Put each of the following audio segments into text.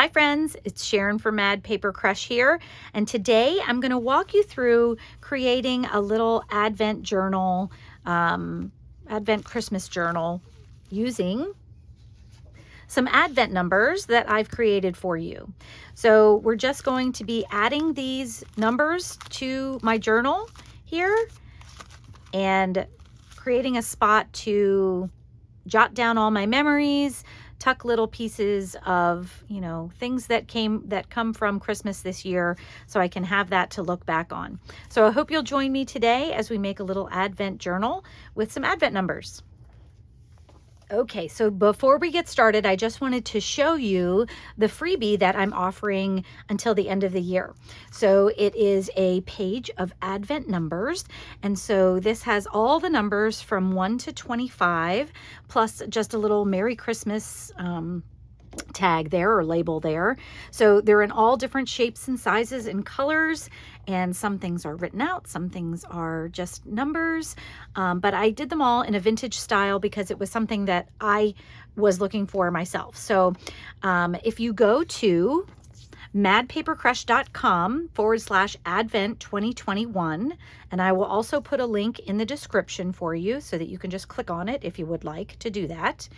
Hi friends, it's Sharon from Mad Paper Crush here, and today I'm going to walk you through creating a little Advent journal, Advent Christmas journal, using some Advent numbers that I've created for you. So we're just going to be adding these numbers to my journal here and creating a spot to jot down all my memories, tuck little pieces of, things that come from Christmas this year, so I can have that to look back on. So I hope you'll join me today as we make a little Advent journal with some Advent numbers. Okay, so before we get started, I just wanted to show you the freebie that I'm offering until the end of the year. So it is a page of Advent numbers, and so this has all the numbers from 1 to 25, plus just a little Merry Christmas tag there or label there. So they're in all different shapes and sizes and colors, and some things are written out, some things are just numbers, but I did them all in a vintage style because it was something that I was looking for myself. So if you go to madpapercrush.com/Advent 2021, and I will also put a link in the description for you so that you can just click on it if you would like to do that.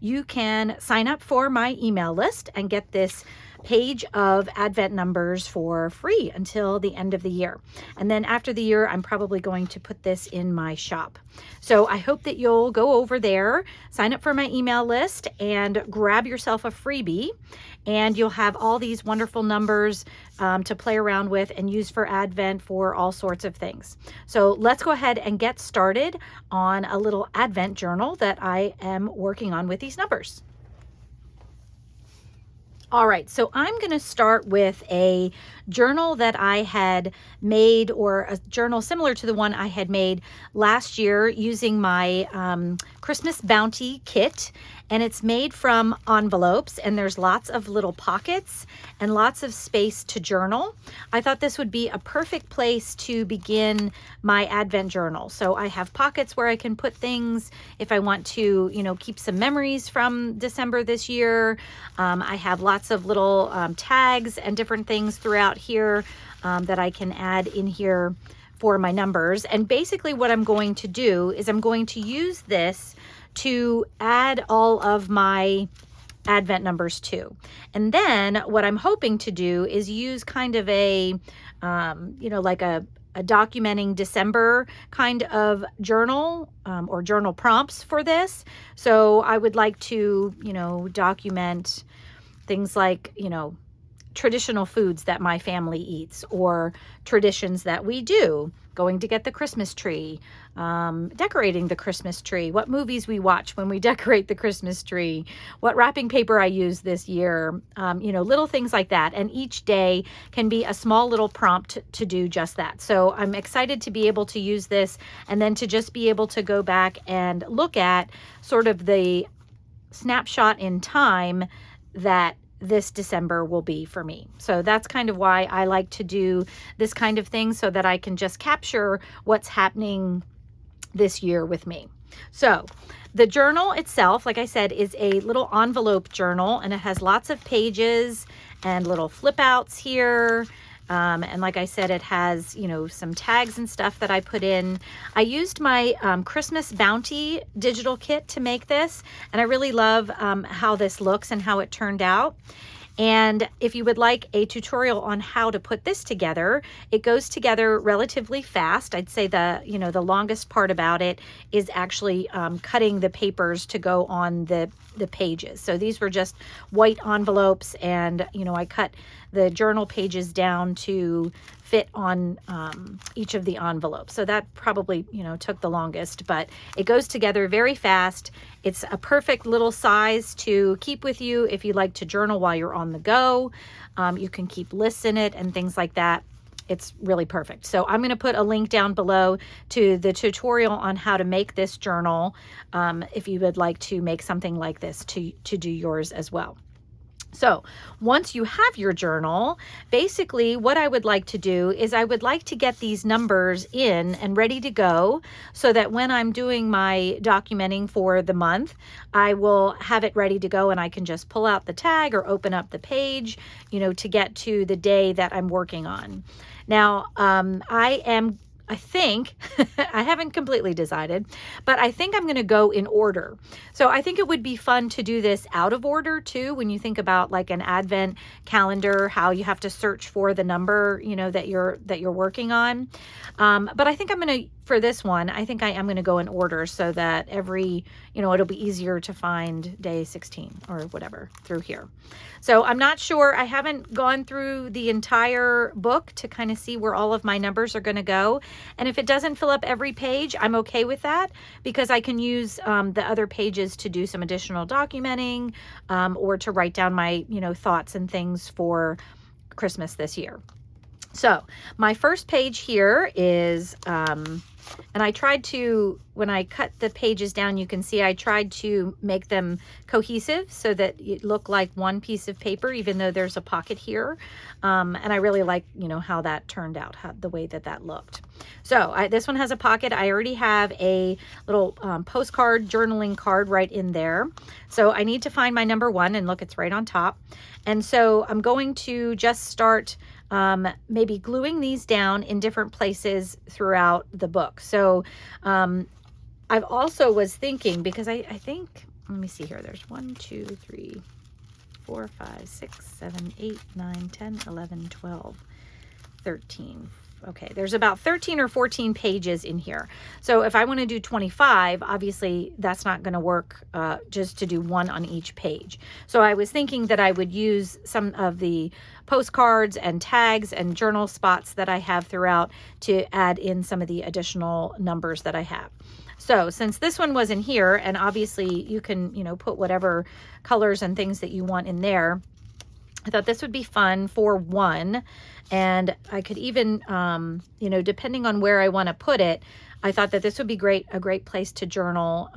You can sign up for my email list and get this page of Advent numbers for free until the end of the year. And then after the year, I'm probably going to put this in my shop. So I hope that you'll go over there, sign up for my email list, and grab yourself a freebie. And you'll have all these wonderful numbers to play around with and use for Advent for all sorts of things. So let's go ahead and get started on a little Advent journal that I am working on with these numbers. All right, so I'm going to start with a journal that I had made, or a journal similar to the one I had made last year using my Christmas Bounty kit. And it's made from envelopes, and there's lots of little pockets and lots of space to journal. I thought this would be a perfect place to begin my Advent journal. So I have pockets where I can put things if I want to, keep some memories from December this year. I have lots of little tags and different things throughout here that I can add in here for my numbers. And basically what I'm going to do is I'm going to use this to add all of my Advent numbers to. And then what I'm hoping to do is use kind of a, like a documenting December kind of journal or journal prompts for this. So I would like to, document things like, traditional foods that my family eats, or traditions that we do, going to get the Christmas tree, decorating the Christmas tree, what movies we watch when we decorate the Christmas tree, what wrapping paper I use this year, little things like that. And each day can be a small little prompt to do just that. So I'm excited to be able to use this, and then to just be able to go back and look at sort of the snapshot in time that this December will be for me. So that's kind of why I like to do this kind of thing, so that I can just capture what's happening this year with me. So the journal itself, like I said, is a little envelope journal, and it has lots of pages and little flip outs here. And like I said, it has, some tags and stuff that I put in. I used my Christmas Bounty digital kit to make this, and I really love how this looks and how it turned out. And if you would like a tutorial on how to put this together, it goes together relatively fast. I'd say the longest part about it is actually cutting the papers to go on the pages. So these were just white envelopes, and I cut the journal pages down to fit on each of the envelopes. So that probably, took the longest, but it goes together very fast. It's a perfect little size to keep with you if you like to journal while you're on the go. You can keep lists in it and things like that. It's really perfect. So I'm going to put a link down below to the tutorial on how to make this journal if you would like to make something like this to do yours as well. So once you have your journal, basically what I would like to do is I would like to get these numbers in and ready to go so that when I'm doing my documenting for the month, I will have it ready to go and I can just pull out the tag or open up the page, you know, to get to the day that I'm working on. Now, I think, I haven't completely decided, but I think I'm going to go in order. So I think it would be fun to do this out of order too, when you think about like an advent calendar, how you have to search for the number, you know, that you're working on. But I think I'm going to, for this one, I think I am going to go in order so that every, you know, it'll be easier to find day 16 or whatever through here. So I'm not sure. I haven't gone through the entire book to kind of see where all of my numbers are going to go. And if it doesn't fill up every page, I'm okay with that because I can use the other pages to do some additional documenting or to write down my, you know, thoughts and things for Christmas this year. So my first page here is, and I tried to, when I cut the pages down, you can see I tried to make them cohesive so that it looked like one piece of paper, even though there's a pocket here. And I really like, you know, how that turned out, the way that that looked. So this one has a pocket. I already have a little postcard journaling card right in there. So I need to find my number one, and look, it's right on top. And so I'm going to just start maybe gluing these down in different places throughout the book. So I've also was thinking, because I think, let me see here, there's 1, 2, 3, 4, 5, 6, 7, 8, 9, 10, 11, 12, 13. Okay, there's about 13 or 14 pages in here. So if I want to do 25, obviously that's not going to work just to do one on each page. So I was thinking that I would use some of the postcards and tags and journal spots that I have throughout to add in some of the additional numbers that I have. So since this one was in here, and obviously you can, you know, put whatever colors and things that you want in there, I thought this would be fun for one. And I could even, you know, depending on where I want to put it, I thought that this would be a great place to journal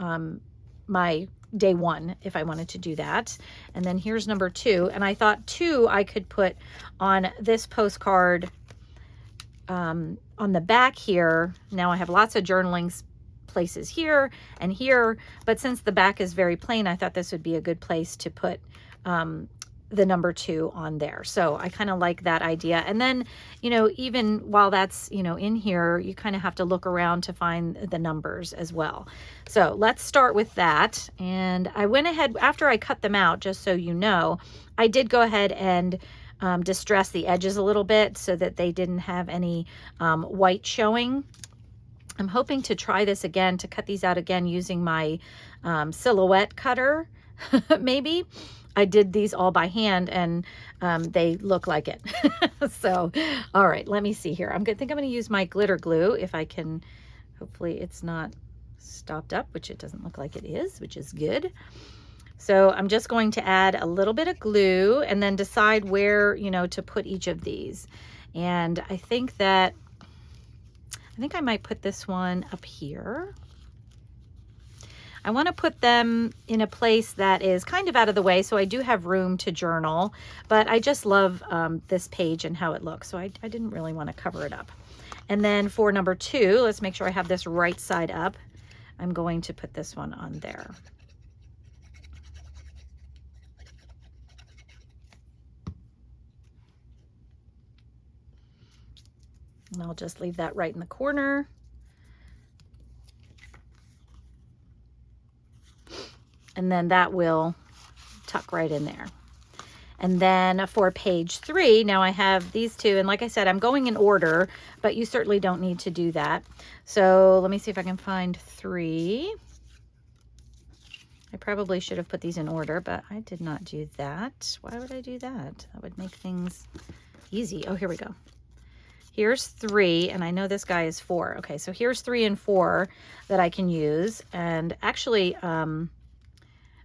my day one if I wanted to do that. And then here's number 2. And I thought 2 I could put on this postcard on the back here. Now I have lots of journaling places here and here, but since the back is very plain, I thought this would be a good place to put the number 2 on there. So I kind of like that idea. And then, you know, even while that's, you know, in here, you kind of have to look around to find the numbers as well. So let's start with that. And I went ahead, after I cut them out, just so you know, I did go ahead and distress the edges a little bit so that they didn't have any white showing. I'm hoping to try this again, to cut these out again using my silhouette cutter, maybe. I did these all by hand and they look like it. So, all right, let me see here. I think I'm going to use my glitter glue if I can. Hopefully it's not stopped up, which it doesn't look like it is, which is good. So I'm just going to add a little bit of glue and then decide where, you know, to put each of these. And I think I might put this one up here. I want to put them in a place that is kind of out of the way, so I do have room to journal, but I just love this page and how it looks, so I didn't really want to cover it up. And then for number 2, let's make sure I have this right side up. I'm going to put this one on there. And I'll just leave that right in the corner. And then that will tuck right in there. And then for page 3, now I have these 2, and like I said, I'm going in order, but you certainly don't need to do that. So let me see if I can find 3. I probably should have put these in order, but I did not do that. Why would I do that? That would make things easy. Oh, here we go. Here's 3, and I know this guy is 4. Okay, so here's 3 and 4 that I can use. And actually,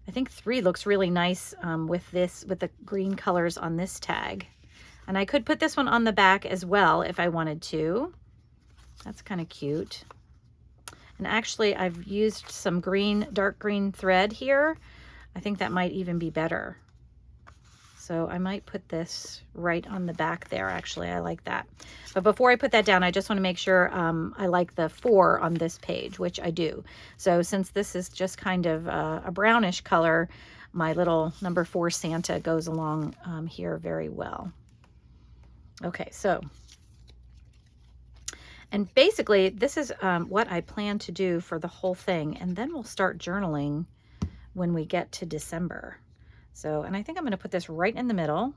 I think 3 looks really nice with the green colors on this tag. And I could put this one on the back as well if I wanted to. That's kind of cute. And actually, I've used some dark green thread here. I think that might even be better. So I might put this right on the back there. Actually, I like that. But before I put that down, I just want to make sure I like the 4 on this page, which I do. So since this is just kind of a brownish color, my little number 4 Santa goes along here very well. Okay, so, and basically this is what I plan to do for the whole thing, and then we'll start journaling when we get to December. So, and I think I'm going to put this right in the middle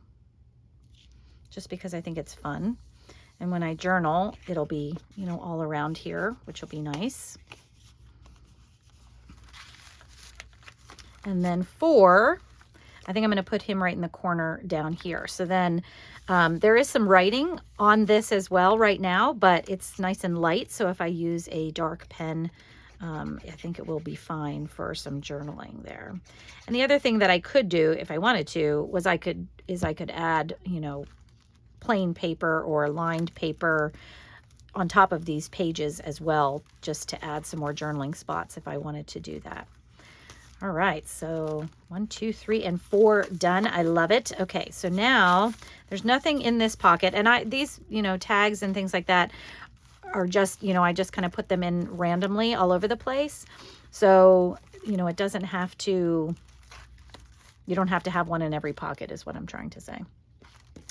just because I think it's fun. And when I journal, it'll be, you know, all around here, which will be nice. And then 4, I think I'm going to put him right in the corner down here. So then there is some writing on this as well right now, but it's nice and light. So if I use a dark pen, I think it will be fine for some journaling there. And the other thing that I could do if I wanted to was I could add, you know, plain paper or lined paper on top of these pages as well, just to add some more journaling spots if I wanted to do that. All right, so 1, 2, 3, and 4 done. I love it. Okay, so now there's nothing in this pocket, and these, you know, tags and things like that are just, you know, I just kind of put them in randomly all over the place. So, you know, it doesn't have to, you don't have to have one in every pocket is what I'm trying to say.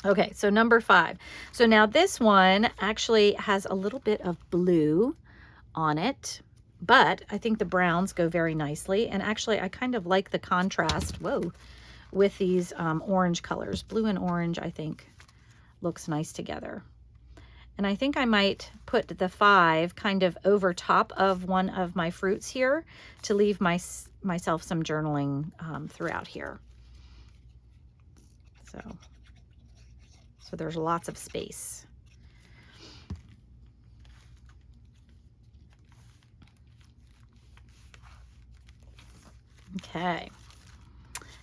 Okay, so number 5. So now this one actually has a little bit of blue on it, but I think the browns go very nicely. And actually I kind of like the contrast, whoa, with these orange colors. Blue and orange, I think, looks nice together. And I think I might put the 5 kind of over top of one of my fruits here to leave myself some journaling throughout here. So there's lots of space. Okay.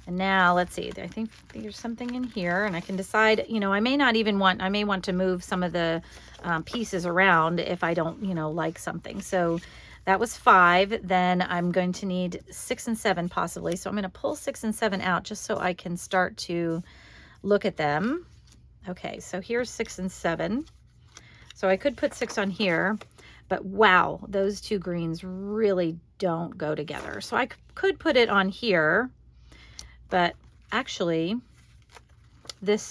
And now let's see, I think there's something in here, and I can decide, you know, I may want to move some of the pieces around if I don't, you know, like something. So that was 5. Then I'm going to need 6 and 7 possibly. So I'm going to pull 6 and 7 out just so I can start to look at them. Okay, so here's 6 and 7. So I could put 6 on here, but wow, those 2 greens really don't go together. So I could put it on here. But actually, this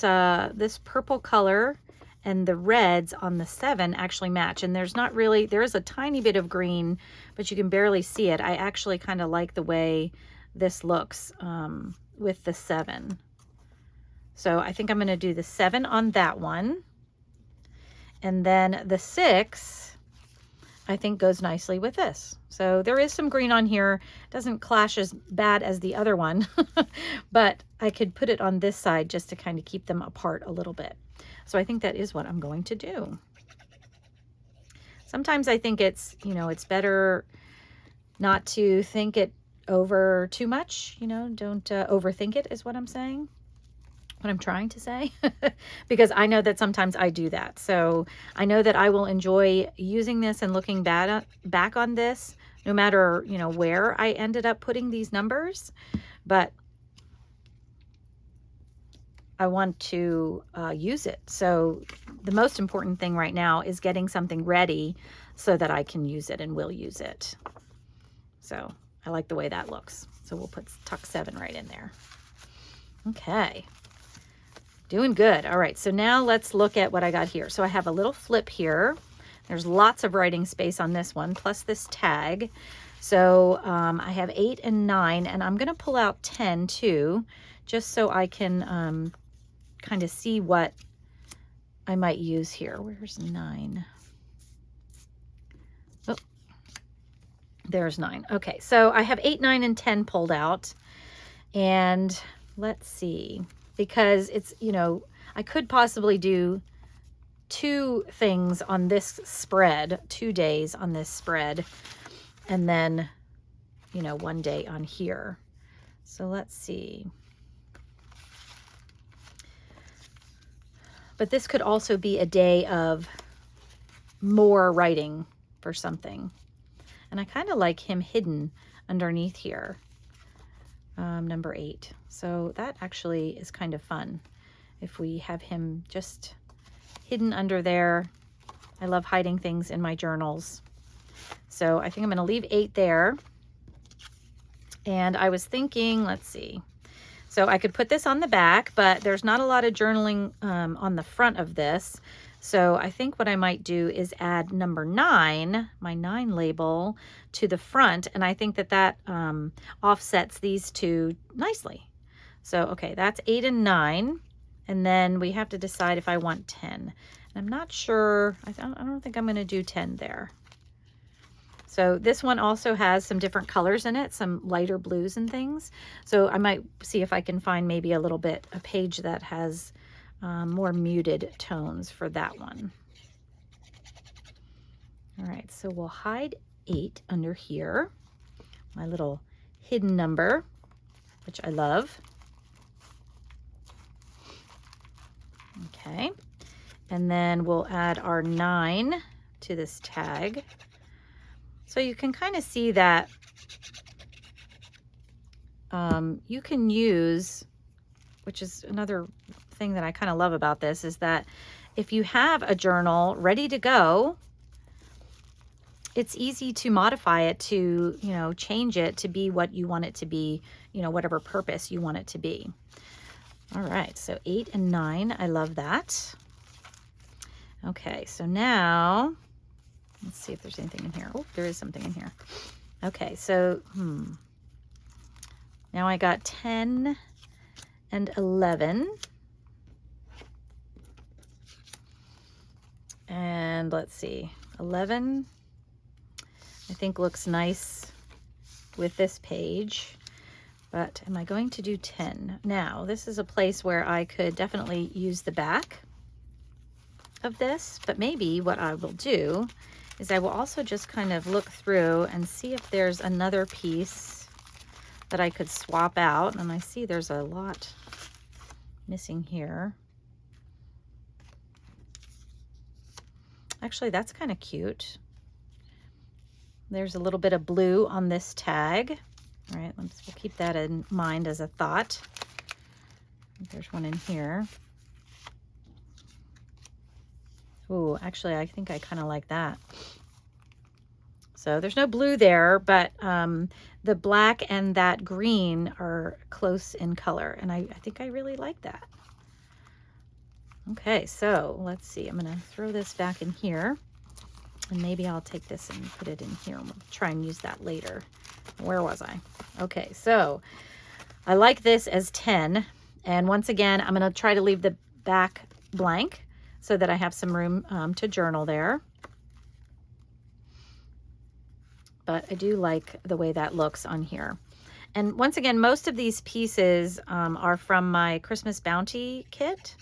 purple color and the reds on the 7 actually match. And there is a tiny bit of green, but you can barely see it. I actually kind of like the way this looks with the 7. So I think I'm going to do the 7 on that one. And then the 6, I think, goes nicely with this. So there is some green on here. Doesn't clash as bad as the other one, but I could put it on this side just to kind of keep them apart a little bit. So I think that is what I'm going to do. Sometimes I think it's, you know, it's better not to think it over too much, you know, don't overthink it is what I'm saying. What I'm trying to say, because I know that sometimes I do that. So I know that I will enjoy using this and looking back on this, no matter, you know, where I ended up putting these numbers, but I want to use it. So the most important thing right now is getting something ready so that I can use it and will use it. So I like the way that looks. So we'll tuck 7 right in there. Okay. Doing good. All right, so now let's look at what I got here. So I have a little flip here. There's lots of writing space on this one, plus this tag. So I have 8 and 9, and I'm going to pull out 10 too, just so I can kind of see what I might use here. Where's 9? Oh, there's 9. Okay, so I have 8, 9, and 10 pulled out. And let's see. Because it's, you know, I could possibly do 2 things on this spread, 2 days on this spread, and then, you know, 1 day on here. So let's see. But this could also be a day of more writing for something. And I kind of like him hidden underneath here. number 8. So that actually is kind of fun if we have him just hidden under there. I love hiding things in my journals. So I think I'm going to leave 8 there. And I was thinking, let's see. So I could put this on the back, but there's not a lot of journaling on the front of this. So I think what I might do is add number 9, my 9 label, to the front. And I think that that offsets these two nicely. So, okay, that's 8 and 9. And then we have to decide if I want 10. And I'm not sure, I don't think I'm going to do 10 there. So this one also has some different colors in it, some lighter blues and things. So I might see if I can find maybe a page that has more muted tones for that one. All right, so we'll hide 8 under here, my little hidden number, which I love. Okay, and then we'll add our 9 to this tag. So you can kind of see that you can use, which is another thing that I kind of love about this, is that if you have a journal ready to go, it's easy to modify it to, you know, change it to be what you want it to be, you know, whatever purpose you want it to be. All right, so 8 and 9, I love that. Okay, so now, let's see if there's anything in here. Oh, there is something in here. Okay, so now I got 10 and 11. And let's see, 11 I think looks nice with this page. But am I going to do 10? Now, this is a place where I could definitely use the back of this, but maybe what I will do is I will also just kind of look through and see if there's another piece that I could swap out. And I see there's a lot missing here. Actually, that's kind of cute. There's a little bit of blue on this tag. All right, we'll keep that in mind as a thought. There's one in here. Ooh, actually, I think I kind of like that. So there's no blue there, but the black and that green are close in color, and I think I really like that. Okay, so let's see. I'm going to throw this back in here, and maybe I'll take this and put it in here, and we'll try and use that later. Where was I? Okay, so I like this as 10, and once again, I'm going to try to leave the back blank so that I have some room to journal there. But I do like the way that looks on here. And once again, most of these pieces are from my Christmas Bounty kit.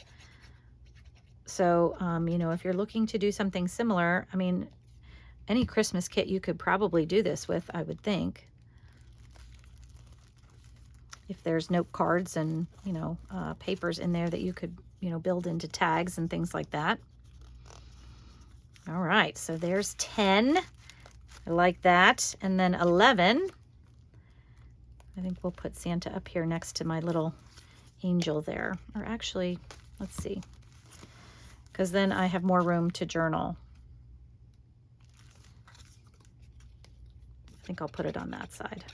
So, you know, if you're looking to do something similar, I mean, any Christmas kit you could probably do this with, I would think. If there's note cards and, you know, papers in there that you could, you know, build into tags and things like that. All right, so there's 10. I like that. And then 11. I think we'll put Santa up here next to my little angel there. Or actually, let's see. Because then I have more room to journal. I think I'll put it on that side.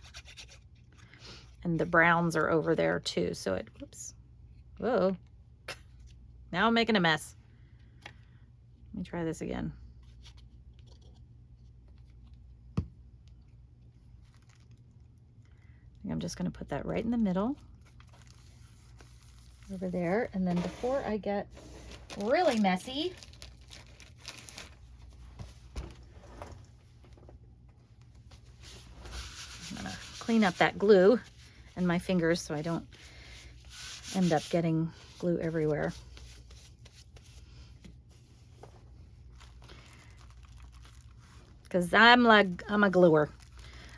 And the browns are over there too, so it, whoops. Whoa. Now I'm making a mess. Let me try this again. I'm just going to put that right in the middle over there. And then before I get really messy, I'm going to clean up that glue and my fingers so I don't end up getting glue everywhere. Because I'm a gluer.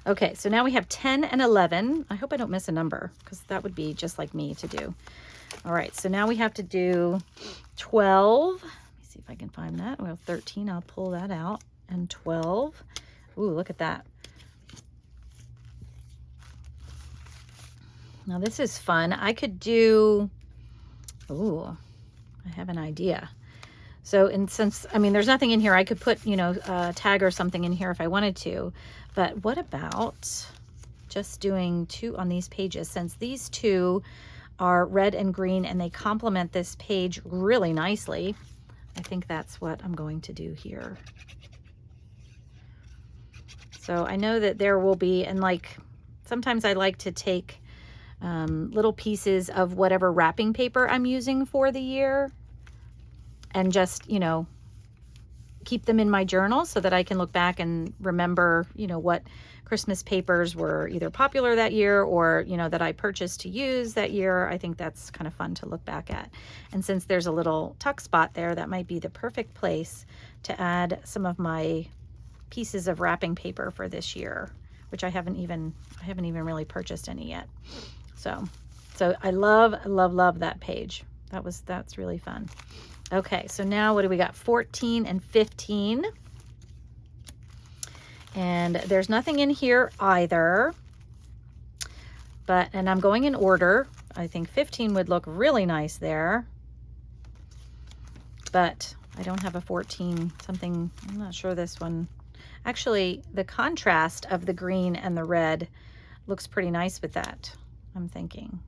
Okay, so now we have 10 and 11. I hope I don't miss a number because that would be just like me to do. All right, so now we have to do 12. Let me see if I can find that. Well, 13, I'll pull that out. And 12. Ooh, look at that. Now this is fun. I could do, ooh, I have an idea. So, and since, I mean, there's nothing in here, I could put, you know, a tag or something in here if I wanted to, but what about just doing 2 on these pages, since these 2 are red and green and they complement this page really nicely. I think that's what I'm going to do here. So I know that there will be, and like, sometimes I like to take little pieces of whatever wrapping paper I'm using for the year and just, you know, keep them in my journal so that I can look back and remember, you know, what Christmas papers were either popular that year or, you know, that I purchased to use that year. I think that's kind of fun to look back at. And since there's a little tuck spot there, that might be the perfect place to add some of my pieces of wrapping paper for this year, which I haven't even really purchased any yet. So I love that page. That's really fun. Okay, so now what do we got? 14 and 15. And there's nothing in here either. And I'm going in order. I think 15 would look really nice there. But I don't have a 14 something. I'm not sure this one. Actually, the contrast of the green and the red looks pretty nice with that, I'm thinking.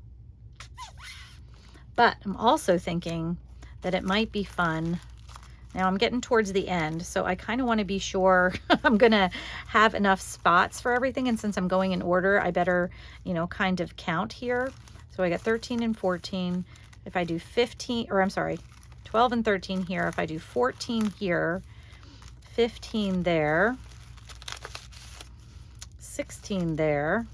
But I'm also thinking that it might be fun. Now I'm getting towards the end, so I kind of want to be sure I'm gonna have enough spots for everything, and since I'm going in order, I better, you know, kind of count here. So I got 13 and 14. If I do 15, or I'm sorry, 12 and 13 here, if I do 14 here, 15 there, 16 there,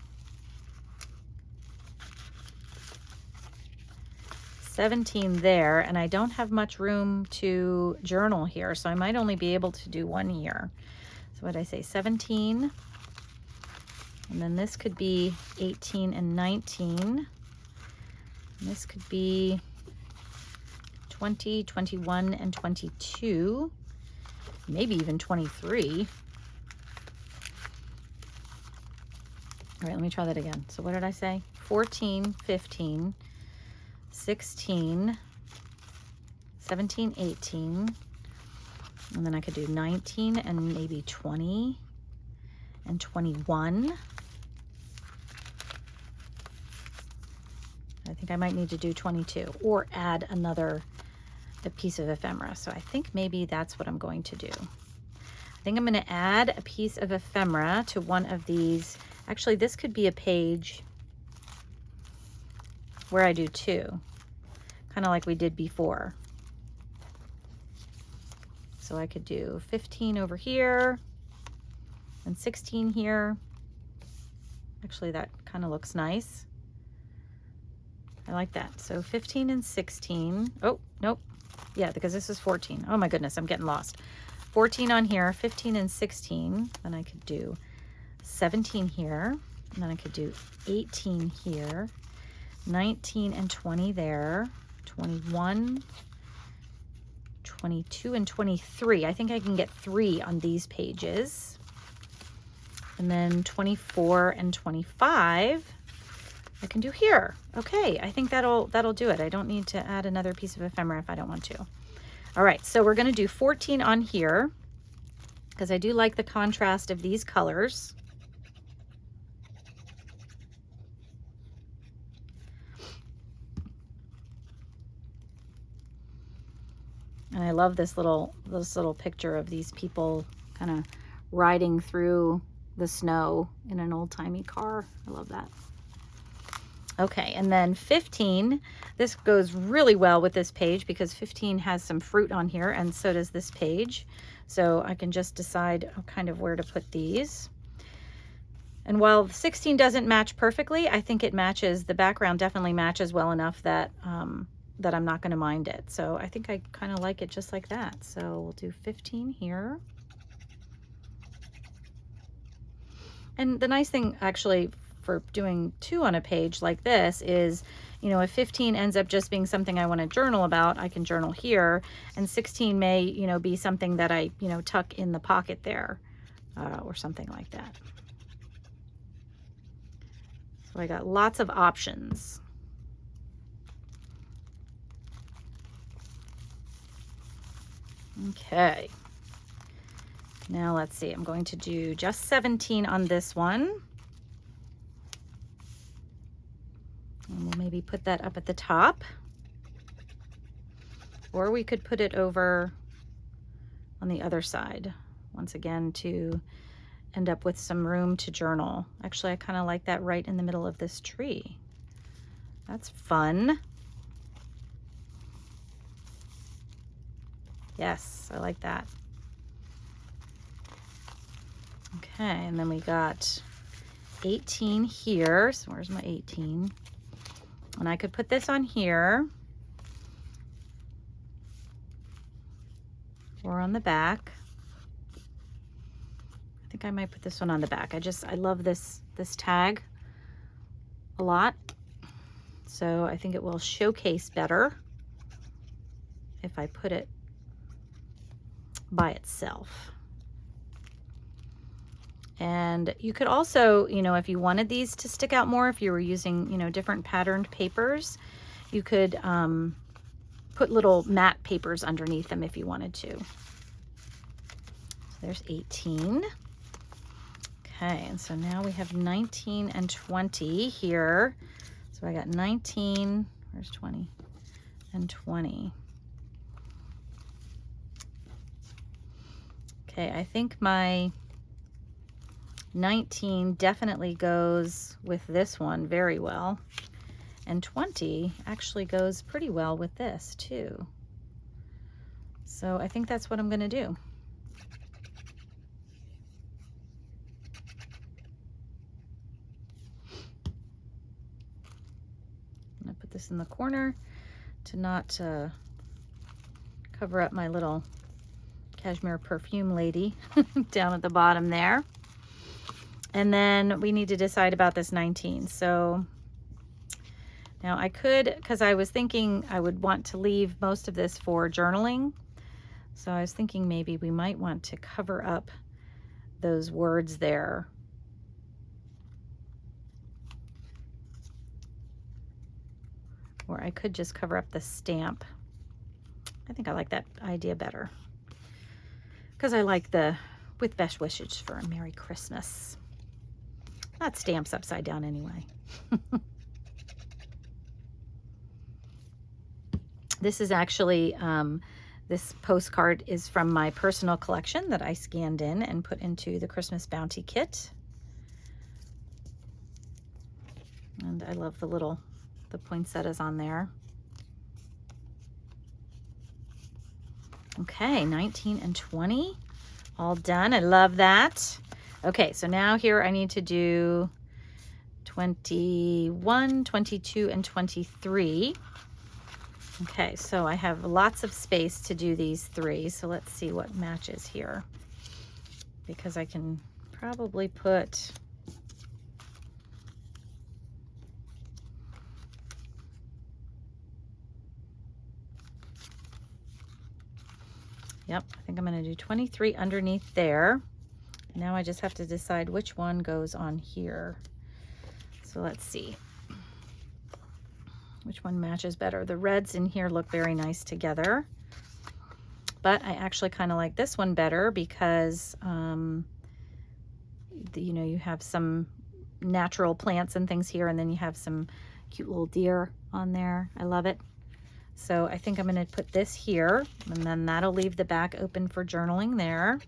17 there, and I don't have much room to journal here, so I might only be able to do 1 here. So what did I say, 17, and then this could be 18 and 19, and this could be 20, 21, and 22, maybe even 23. All right, let me try that again. So what did I say? 14, 15, 16, 17, 18, and then I could do 19 and maybe 20 and 21. I think I might need to do 22 or add a piece of ephemera. So I think maybe that's what I'm going to do. I think I'm going to add a piece of ephemera to one of these. Actually, this could be a page where I do 2, kind of like we did before. So I could do 15 over here and 16 here. Actually, that kind of looks nice. I like that. So 15 and 16. Oh, nope. Yeah, because this is 14. Oh my goodness, I'm getting lost. 14 on here, 15 and 16. Then I could do 17 here. And then I could do 18 here. 19 and 20 there. 21, 22, and 23. I think I can get 3 on these pages. And then 24 and 25 I can do here. Okay, I think that'll do it. I don't need to add another piece of ephemera if I don't want to. All right, so we're going to do 14 on here because I do like the contrast of these colors. And I love this little picture of these people kind of riding through the snow in an old-timey car. I love that. Okay, and then 15, this goes really well with this page because 15 has some fruit on here, and so does this page. So I can just decide kind of where to put these. And while 16 doesn't match perfectly, I think it matches, the background definitely matches well enough that that I'm not going to mind it. So I think I kind of like it just like that. So we'll do 15 here. And the nice thing actually for doing 2 on a page like this is, you know, if 15 ends up just being something I want to journal about, I can journal here, and 16 may, you know, be something that I, you know, tuck in the pocket there or something like that. So I got lots of options. Okay. Now let's see, I'm going to do just 17 on this one. And we'll maybe put that up at the top. Or we could put it over on the other side, once again, to end up with some room to journal. Actually, I kind of like that right in the middle of this tree. That's fun. Yes, I like that. Okay, and then we got 18 here. So where's my 18? And I could put this on here or on the back. I think I might put this one on the back. I love this tag a lot. So I think it will showcase better if I put it by itself. And you could also, you know, if you wanted these to stick out more, if you were using, you know, different patterned papers, you could put little matte papers underneath them if you wanted to. So there's 18. Okay, and so now we have 19 and 20 here. So I got 19, where's 20? And 20. Okay, I think my 19 definitely goes with this one very well. And 20 actually goes pretty well with this too. So I think that's what I'm gonna do. I'm gonna put this in the corner to not cover up my little cashmere perfume lady down at the bottom there. And then we need to decide about this 19. So now I could, because I was thinking I would want to leave most of this for journaling. So I was thinking maybe we might want to cover up those words there. Or I could just cover up the stamp. I think I like that idea better, because I like the with best wishes for a Merry Christmas. That stamp's upside down anyway. This is actually, this postcard is from my personal collection that I scanned in and put into the Christmas Bounty Kit. And I love the poinsettias on there. Okay, 19 and 20, all done. I love that. Okay, so now here I need to do 21, 22, and 23. Okay, so I have lots of space to do these three. So let's see what matches here, because I can probably put yep, I think I'm going to do 23 underneath there. Now I just have to decide which one goes on here. So let's see which one matches better. The reds in here look very nice together, but I actually kind of like this one better because you know, you have some natural plants and things here, and then you have some cute little deer on there. I love it. So I think I'm going to put this here, and then that'll leave the back open for journaling there.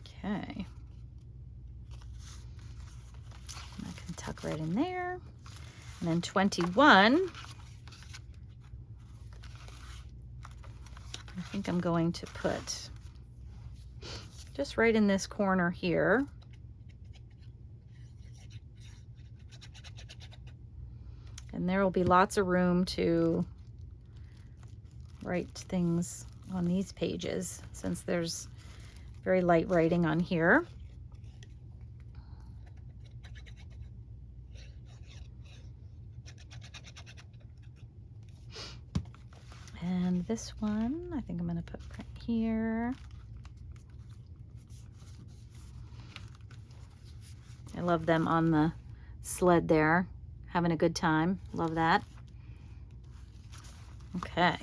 Okay. I can tuck right in there. And then 21, I think I'm going to put just right in this corner here. And there will be lots of room to write things on these pages, since there's very light writing on here. this one, I think I'm going to put print here. I love them on the sled there, having a good time. Love that. Okay.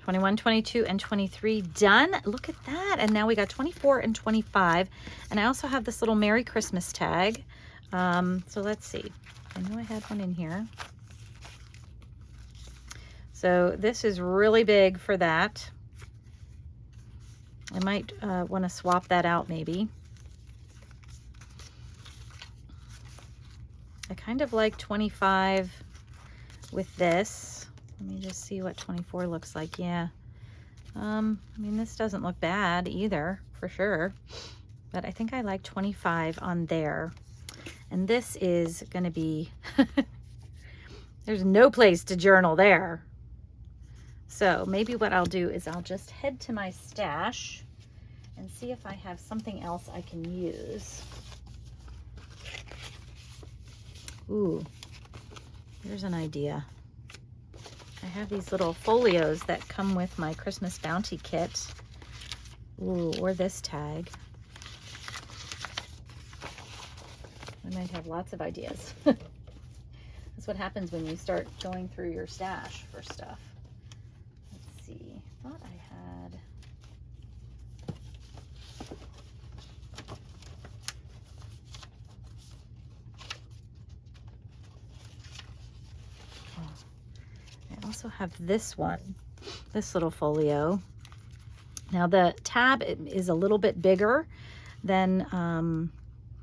21, 22, and 23 done. Look at that. And now we got 24 and 25. And I also have this little Merry Christmas tag. So let's see. I know I had one in here. So this is really big for that. I might want to swap that out maybe. I kind of like 25 with this. Let me just see what 24 looks like. Yeah. I mean, this doesn't look bad either, for sure. But I think I like 25 on there. And this is going to be, there's no place to journal there. So maybe what I'll do is I'll just head to my stash and see if I have something else I can use. Ooh, here's an idea. I have these little folios that come with my Christmas Bounty kit. Ooh, or this tag. I might have lots of ideas. That's what happens when you start going through your stash for stuff. Let's see, I thought I had... I also have this one, this little folio. Now the tab is a little bit bigger than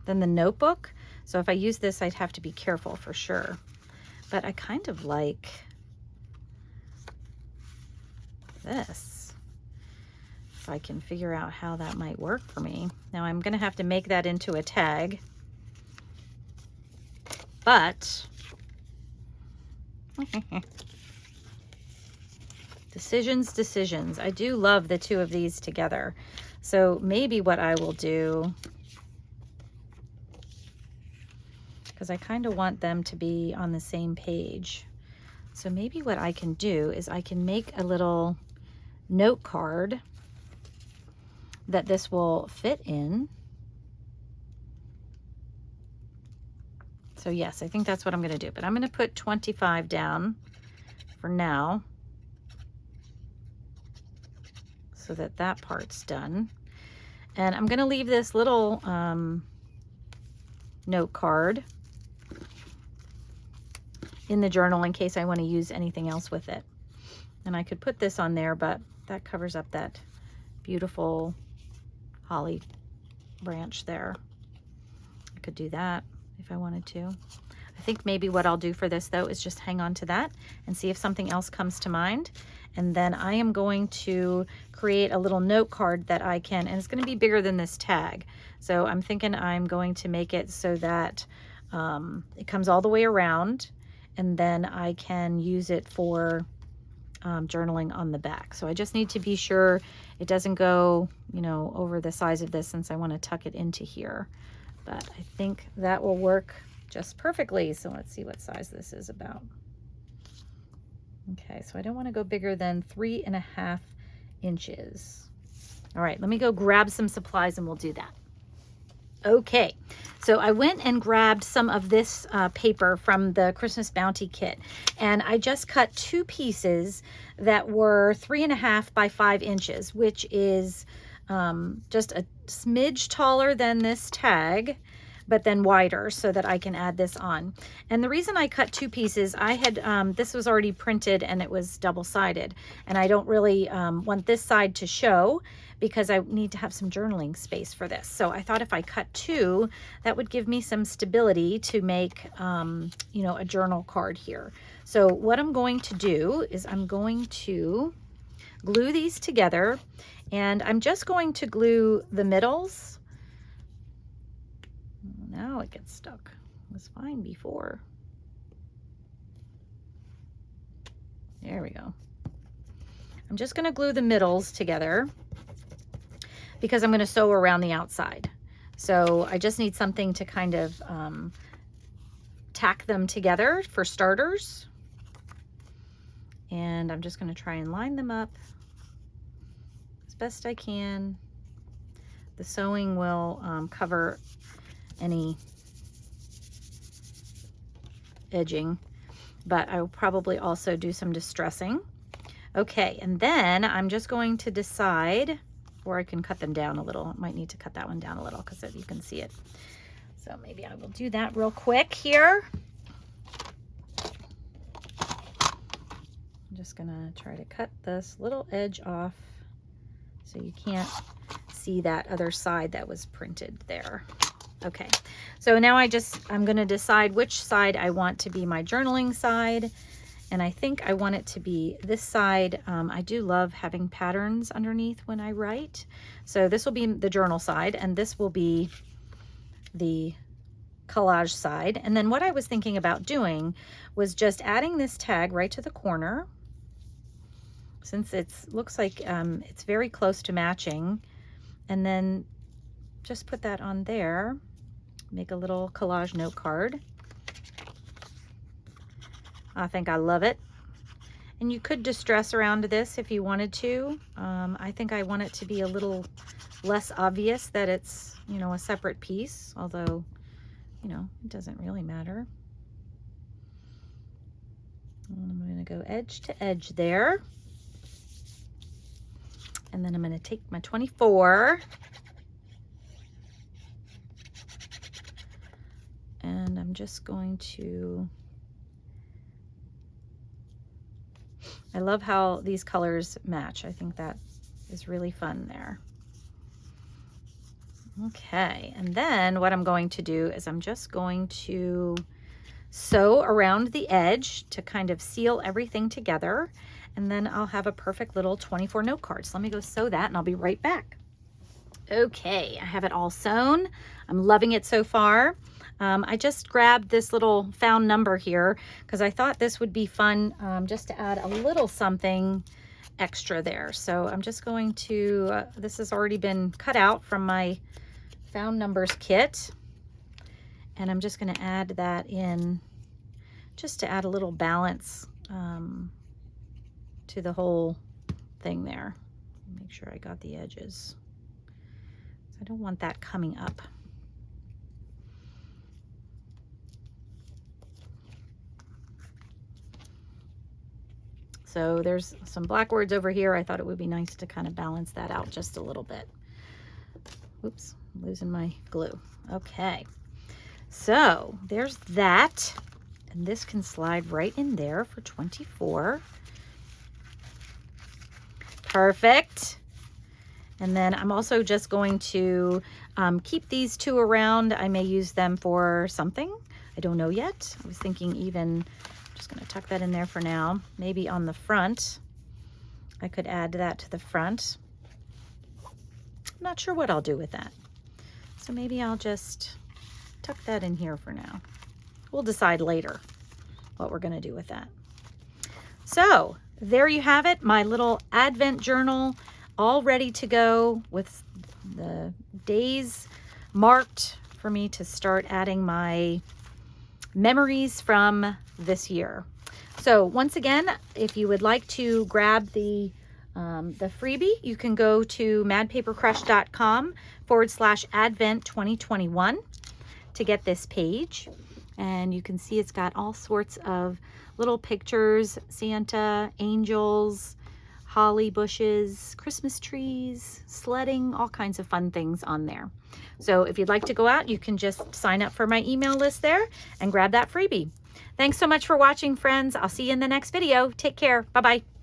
the notebook. So if I use this, I'd have to be careful for sure. But I kind of like this. If I can figure out how that might work for me. Now I'm gonna have to make that into a tag. But decisions. I do love the two of these together. So maybe what I will do, because I kind of want them to be on the same page. So maybe what I can do is I can make a little note card that this will fit in. So yes, I think that's what I'm going to do. But I'm going to put 25 down for now, so that that part's done. And I'm going to leave this little note card in the journal in case I want to use anything else with it. And I could put this on there, but that covers up that beautiful holly branch there. I could do that if I wanted to. I think maybe what I'll do for this though is just hang on to that and see if something else comes to mind. And then I am going to create a little note card that I can, and it's going to be bigger than this tag. So I'm thinking I'm going to make it so that it comes all the way around, and then I can use it for journaling on the back. So I just need to be sure it doesn't go, you know, over the size of this, since I want to tuck it into here. But I think that will work just perfectly. So let's see what size this is about. Okay, so I don't want to go bigger than 3.5 inches. All right, let me go grab some supplies and we'll do that. Okay, so I went and grabbed some of this paper from the Christmas Bounty kit, and I just cut 2 pieces that were 3.5 by 5 inches, which is just a smidge taller than this tag, but then wider, so that I can add this on. And the reason I cut 2 pieces, I had, this was already printed and it was double-sided, and I don't really want this side to show because I need to have some journaling space for this. So I thought if I cut 2, that would give me some stability to make, you know, a journal card here. So what I'm going to do is I'm going to glue these together, and I'm just going to glue the middles. Now it gets stuck. It was fine before. There we go. I'm just going to glue the middles together because I'm going to sew around the outside. So I just need something to kind of tack them together for starters. And I'm just going to try and line them up as best I can. The sewing will cover any edging, but I will probably also do some distressing. Okay, and then I'm just going to decide, or I can cut them down a little. I might need to cut that one down a little because you can see it. So maybe I will do that real quick here. I'm just gonna try to cut this little edge off so you can't see that other side that was printed there. Okay, so now I'm gonna decide which side I want to be my journaling side. And I think I want it to be this side. I do love having patterns underneath when I write. So this will be the journal side, and this will be the collage side. And then what I was thinking about doing was just adding this tag right to the corner, since it looks like it's very close to matching, and then just put that on there, make a little collage note card. I think I love it. And you could distress around this if you wanted to. I think I want it to be a little less obvious that it's, you know, a separate piece, although, you know, it doesn't really matter. And I'm going to go edge to edge there. And then I'm going to take my 24 and I'm just going to, I love how these colors match. I think that is really fun there. Okay, and then what I'm going to do is I'm just going to sew around the edge to kind of seal everything together, and then I'll have a perfect little 24 note card. So let me go sew that and I'll be right back. Okay, I have it all sewn. I'm loving it so far. I just grabbed this little found number here because I thought this would be fun just to add a little something extra there. So I'm just going to, this has already been cut out from my found numbers kit. And I'm just going to add that in just to add a little balance to the whole thing there. Make sure I got the edges. I don't want that coming up. So there's some black words over here. I thought it would be nice to kind of balance that out just a little bit. Oops, I'm losing my glue. Okay, so there's that. And this can slide right in there for 24. Perfect. And then I'm also just going to keep these two around. I may use them for something. I don't know yet. I was thinking even, just going to tuck that in there for now. Maybe on the front, I could add that to the front. I'm not sure what I'll do with that. So maybe I'll just tuck that in here for now. We'll decide later what we're going to do with that. So there you have it, my little Advent journal, all ready to go with the days marked for me to start adding my memories from this year. So once again, if you would like to grab the freebie, you can go to madpapercrush.com/Advent 2021 to get this page. And you can see it's got all sorts of little pictures, Santa, angels, holly bushes, Christmas trees, sledding, all kinds of fun things on there. So if you'd like to go out, you can just sign up for my email list there and grab that freebie. Thanks so much for watching, friends. I'll see you in the next video. Take care. Bye-bye.